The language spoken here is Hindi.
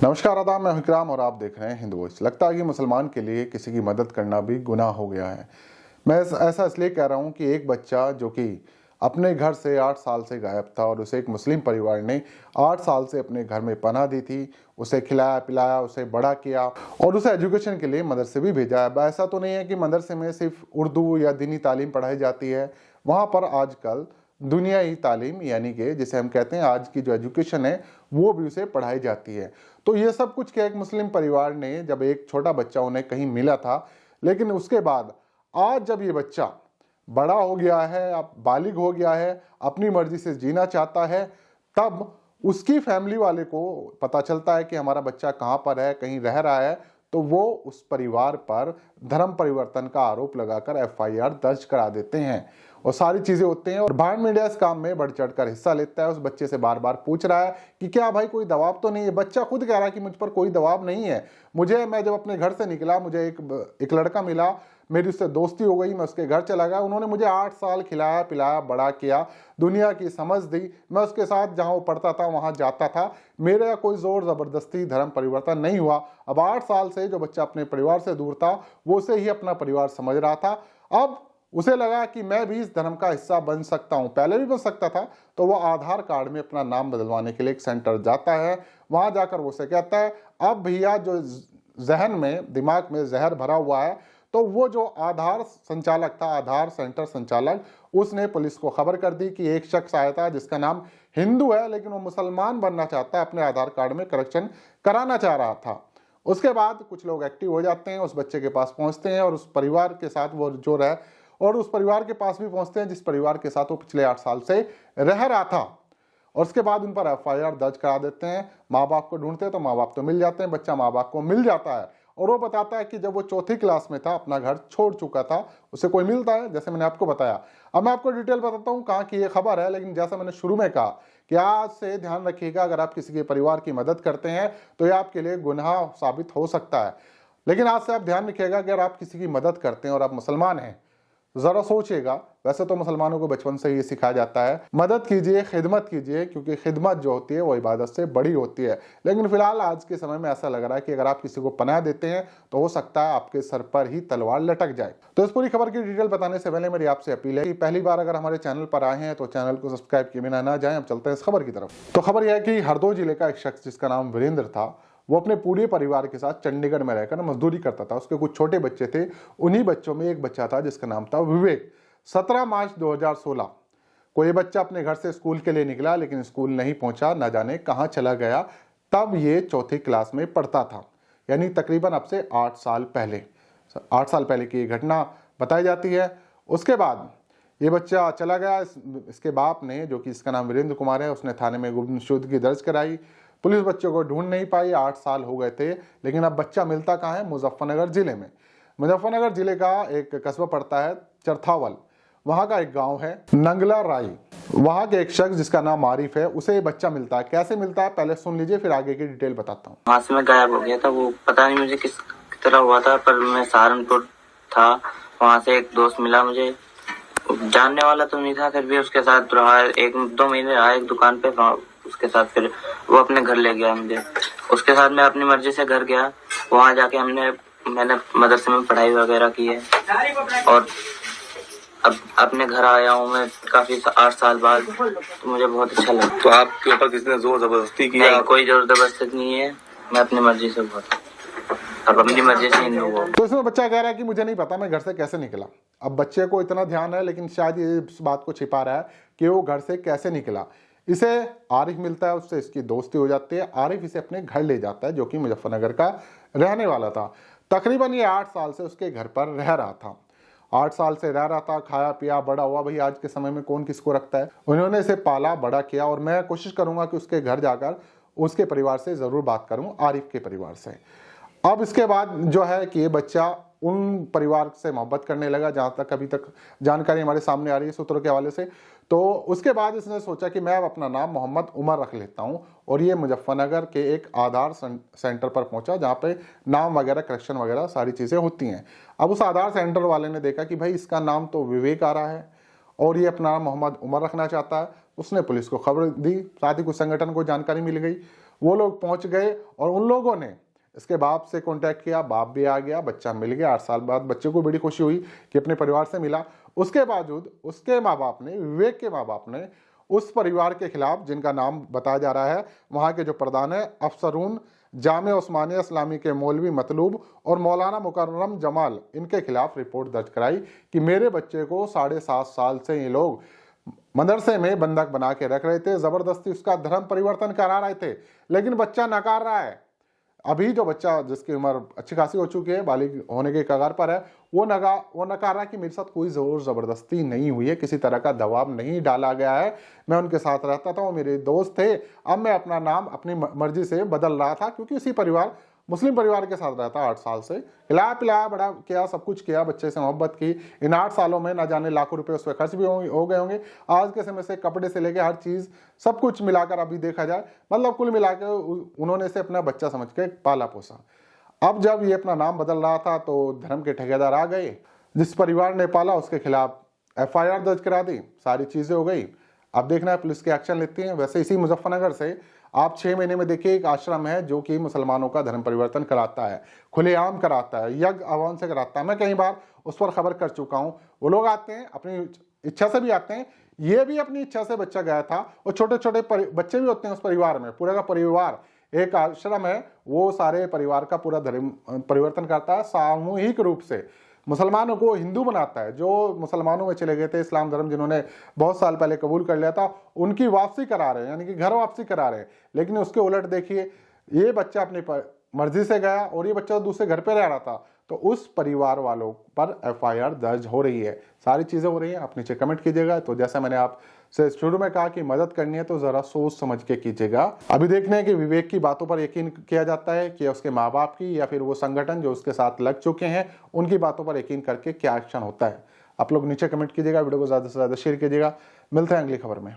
नमस्कार, आदाब। मैं विक्राम और आप देख रहे हैं हिंदू वॉइस। लगता है कि मुसलमान के लिए किसी की मदद करना भी गुनाह हो गया है। मैं ऐसा इसलिए कह रहा हूं कि एक बच्चा जो कि अपने घर से 8 साल से गायब था और उसे एक मुस्लिम परिवार ने 8 साल से अपने घर में पनाह दी थी, उसे खिलाया पिलाया, उसे बड़ा किया और उसे एजुकेशन के लिए मदरसे भी भेजा है। ऐसा तो नहीं है कि मदरसे में सिर्फ उर्दू या दीनी तालीम पढ़ाई जाती है, वहाँ पर आजकल दुनियाई तालीम यानी कि जिसे हम कहते हैं आज की जो एजुकेशन है वो भी उसे पढ़ाई जाती है। तो ये सब कुछ क्या एक मुस्लिम परिवार ने जब एक छोटा बच्चा उन्हें कहीं मिला था, लेकिन उसके बाद आज जब ये बच्चा बड़ा हो गया है, अब बालिग हो गया है, अपनी मर्जी से जीना चाहता है, तब उसकी फैमिली वाले को पता चलता है कि हमारा बच्चा कहाँ पर है, कहीं रह रहा है, तो वो उस परिवार पर धर्म परिवर्तन का आरोप लगाकर एफआईआर दर्ज करा देते हैं और सारी चीजें होते हैं। और भारत मीडिया इस काम में बढ़ चढ़कर हिस्सा लेता है। उस बच्चे से बार बार पूछ रहा है कि क्या भाई कोई दबाव तो नहीं है। बच्चा खुद कह रहा है कि मुझ पर कोई दबाव नहीं है। मैं जब अपने घर से निकला, मुझे एक लड़का मिला, मेरी उससे दोस्ती हो गई, मैं उसके घर चला गया, उन्होंने मुझे 8 साल खिलाया पिलाया बड़ा किया, दुनिया की समझ दी, मैं उसके साथ जहां वो पढ़ता था वहां जाता था, मेरा कोई जोर जबरदस्ती धर्म परिवर्तन नहीं हुआ। अब 8 साल से जो बच्चा अपने परिवार से दूर था वो उसे ही अपना परिवार समझ रहा था। अब उसे लगा कि मैं भी इस धर्म का हिस्सा बन सकता हूं, पहले भी बन सकता था। तो वो आधार कार्ड में अपना नाम बदलवाने के लिए एक सेंटर जाता है, वहां जाकर वो उसे कहता है अब भैया जो जहन में दिमाग में जहर भरा हुआ है, तो वो जो आधार संचालक था, आधार सेंटर संचालक, उसने पुलिस को खबर कर दी कि एक शख्स आया था जिसका नाम हिंदू है लेकिन वो मुसलमान बनना चाहता है, अपने आधार कार्ड में करेक्शन कराना चाह रहा था। उसके बाद कुछ लोग एक्टिव हो जाते हैं, उस बच्चे के पास पहुंचते हैं और उस परिवार के साथ वो जो रहे और उस परिवार के पास भी पहुंचते हैं जिस परिवार के साथ वो पिछले 8 साल से रह रहा था। और उसके बाद उन पर एफआईआर दर्ज करा देते हैं। माँ बाप को ढूंढते हैं तो माँ बाप तो मिल जाते हैं, बच्चा माँ बाप को मिल जाता है और वो बताता है कि जब वो 4th क्लास में था, अपना घर छोड़ चुका था, उसे कोई मिलता है, जैसे मैंने आपको बताया। अब मैं आपको डिटेल बताता हूँ कहाँ की ये खबर है, लेकिन जैसा मैंने शुरू में कहा कि आज से ध्यान रखिएगा, अगर आप किसी के परिवार की मदद करते हैं तो ये आपके लिए गुनाह साबित हो सकता है। लेकिन आज से आप ध्यान रखिएगा, अगर आप किसी की मदद करते हैं और आप मुसलमान हैं, जरा सोचिएगा। वैसे तो मुसलमानों को बचपन से ये सिखाया जाता है मदद कीजिए, खिदमत कीजिए, क्योंकि खिदमत जो होती है वो इबादत से बड़ी होती है। लेकिन फिलहाल आज के समय में ऐसा लग रहा है कि अगर आप किसी को पनाह देते हैं तो हो सकता है आपके सर पर ही तलवार लटक जाए। तो इस पूरी खबर की डिटेल बताने से पहले मेरी आपसे अपील है कि पहली बार अगर हमारे चैनल पर आए हैं तो चैनल को सब्सक्राइब किए बिना ना जाएं। अब चलते हैं इस खबर की तरफ। तो खबर यह है कि हरदोई जिले का एक शख्स जिसका नाम वीरेंद्र था, वो अपने पूरे परिवार के साथ चंडीगढ़ में रहकर मजदूरी करता था। उसके कुछ छोटे बच्चे थे, उन्हीं बच्चों में एक बच्चा था जिसका नाम था विवेक। 17 मार्च 2016 को ये बच्चा अपने घर से स्कूल के लिए निकला, लेकिन स्कूल नहीं पहुंचा, न जाने कहां चला गया। तब ये 4th क्लास में पढ़ता था, यानी तकरीबन अब से 8 साल पहले 8 साल पहले की घटना बताई जाती है। उसके बाद ये बच्चा चला गया। इसके बाप ने, जो कि इसका नाम वीरेंद्र कुमार है, उसने थाने में गुमशुदगी दर्ज कराई। पुलिस बच्चों को ढूंढ नहीं पाई, 8 साल हो गए थे। लेकिन अब बच्चा मिलता कहाँ है? मुजफ्फरनगर जिले में। मुजफ्फरनगर जिले का एक कस्बा पड़ता है चरथावल, वहां का एक गांव है नंगला राई। वहां के एक शख्स जिसका नाम आरिफ है, उसे ये बच्चा मिलता है। कैसे मिलता है पहले सुन लीजिए, फिर आगे की डिटेल बताता हूँ। वहां से मैं गायब हो गया था, वो पता नहीं मुझे किस तरह हुआ था, पर मैं सहारनपुर था। वहां से एक दोस्त मिला मुझे, जानने वाला तो नहीं था, फिर भी उसके साथ रहा 1-2 महीने रहा एक दुकान पे। उसके साथ फिर वो अपने घर ले गया मुझे। उसके साथ मैं अपनी मर्जी से घर गया। वहां जाके मैंने मदरसे में पढ़ाई वगैरह की है और अब अपने घर आया हूँ मैं काफी 8 साल बाद, तो मुझे बहुत अच्छा लगा। तो आपके ऊपर किसी ने जोर जबरदस्ती किया? नहीं, कोई जोर जबरदस्ती नहीं है, मैं अपनी मर्जी से हुआ था, अब अपनी मर्जी से ही नहीं हुआ। तो इसमें बच्चा कह रहा है कि मुझे नहीं पता मैं घर से कैसे निकला। अब बच्चे को इतना ध्यान है, लेकिन शायद ये इस बात को छिपा रहा है कि वो घर से कैसे निकला। इसे आरिफ मिलता है, उससे इसकी दोस्ती हो जाती है। आरिफ इसे अपने घर ले जाता है, जो कि मुजफ्फरनगर का रहने वाला था। तकरीबन ये 8 साल से उसके घर पर रह रहा था। 8 साल से रह रहा था, खाया पिया बड़ा हुआ। भाई आज के समय में कौन किसको रखता है। उन्होंने इसे पाला बड़ा किया और मैं कोशिश करूंगा कि उसके घर जाकर उसके परिवार से जरूर बात करूं, आरिफ के परिवार से। अब इसके बाद जो है कि ये बच्चा उन परिवार से मोहब्बत करने लगा, जहां तक अभी तक जानकारी हमारे सामने आ रही है सूत्रों के हवाले से। तो उसके बाद इसने सोचा कि मैं अब अपना नाम मोहम्मद उमर रख लेता हूं, और ये मुजफ्फरनगर के एक आधार सेंटर पर पहुंचा, जहां पे नाम वगैरह करेक्शन वगैरह सारी चीजें होती हैं। अब उस आधार सेंटर वाले ने देखा कि भाई इसका नाम तो विवेक आ रहा है और ये अपना नाम मोहम्मद उमर रखना चाहता है। उसने पुलिस को खबर दी, साथ ही कुछ संगठन को जानकारी मिल गई वो लोग पहुंच गए और उन लोगों ने इसके बाप से कांटेक्ट किया, बाप भी आ गया, बच्चा मिल गया। 8 साल बाद बच्चे को बड़ी खुशी हुई कि अपने परिवार से मिला। उसके बावजूद उसके माँ बाप ने, विवेक के माँ बाप ने उस परिवार के खिलाफ, जिनका नाम बताया जा रहा है, वहाँ के जो प्रधान है अफसरून जामे उस्मानिया इस्लामी के मौलवी मतलूब और मौलाना मुकर्रम जमाल, इनके खिलाफ रिपोर्ट दर्ज कराई कि मेरे बच्चे को 7.5 साल से ये लोग मदरसे में बंधक बना के रख रहे थे, जबरदस्ती उसका धर्म परिवर्तन करा रहे थे, लेकिन बच्चा नकार रहा है। अभी जो बच्चा, जिसकी उम्र अच्छी खासी हो चुकी है, बालिग होने के कगार पर है, वो नकार रहा कि मेरे साथ कोई जोर जबरदस्ती नहीं हुई है, किसी तरह का दबाव नहीं डाला गया है, मैं उनके साथ रहता था, वो मेरे दोस्त थे, अब मैं अपना नाम अपनी मर्जी से बदल रहा था, क्योंकि उसी परिवार, मुस्लिम परिवार के साथ रहता 8 साल से, खिलाया पिलाया बड़ा किया, सब कुछ किया, बच्चे से मोहब्बत की। इन 8 सालों में ना जाने लाखों रुपए उस पर खर्च भी हो गए होंगे। आज के समय से कपड़े से लेके हर चीज, सब कुछ मिलाकर अभी देखा जाए, मतलब कुल मिलाकर उन्होंने इसे अपना बच्चा समझ के पाला पोसा। अब जब ये अपना नाम बदल रहा था तो धर्म के ठेकेदार आ गए, जिस परिवार ने पाला उसके खिलाफ FIR दर्ज करा दी, सारी चीजें हो गई। अब देखना है पुलिस के एक्शन लेती है। वैसे इसी मुजफ्फरनगर से आप 6 महीने में देखिए, एक आश्रम है जो कि मुसलमानों का धर्म परिवर्तन कराता है, खुलेआम कराता है, यज्ञ आह्वान से कराता है। मैं कई बार उस पर खबर कर चुका हूँ। वो लोग आते हैं, अपनी इच्छा से भी आते हैं, ये भी अपनी इच्छा से बच्चा गया था, और छोटे छोटे बच्चे भी होते हैं उस परिवार में, पूरा का परिवार, एक आश्रम है, वो सारे परिवार का पूरा धर्म परिवर्तन करता है, सामूहिक रूप से मुसलमानों को हिंदू बनाता है। जो मुसलमानों में चले गए थे, इस्लाम धर्म जिन्होंने बहुत साल पहले कबूल कर लिया था, उनकी वापसी करा रहे हैं, यानी कि घर वापसी करा रहे हैं। लेकिन उसके उलट देखिए, ये बच्चा अपनी मर्जी से गया और ये बच्चा दूसरे घर पे रह रहा था, तो उस परिवार वालों पर FIR दर्ज हो रही है। सारी चीजें हो रही हैं। आप नीचे कमेंट कीजिएगा। तो जैसा मैंने आपसे शुरू में कहा कि मदद करनी है तो जरा सोच समझ के कीजिएगा। अभी देखने हैं कि विवेक की बातों पर यकीन किया जाता है कि उसके माँ बाप की, या फिर वो संगठन जो उसके साथ लग चुके हैं उनकी बातों पर यकीन करके क्या एक्शन होता है। आप लोग नीचे कमेंट कीजिएगा, वीडियो को ज्यादा से ज्यादा शेयर कीजिएगा। मिलते हैं अगली खबर में।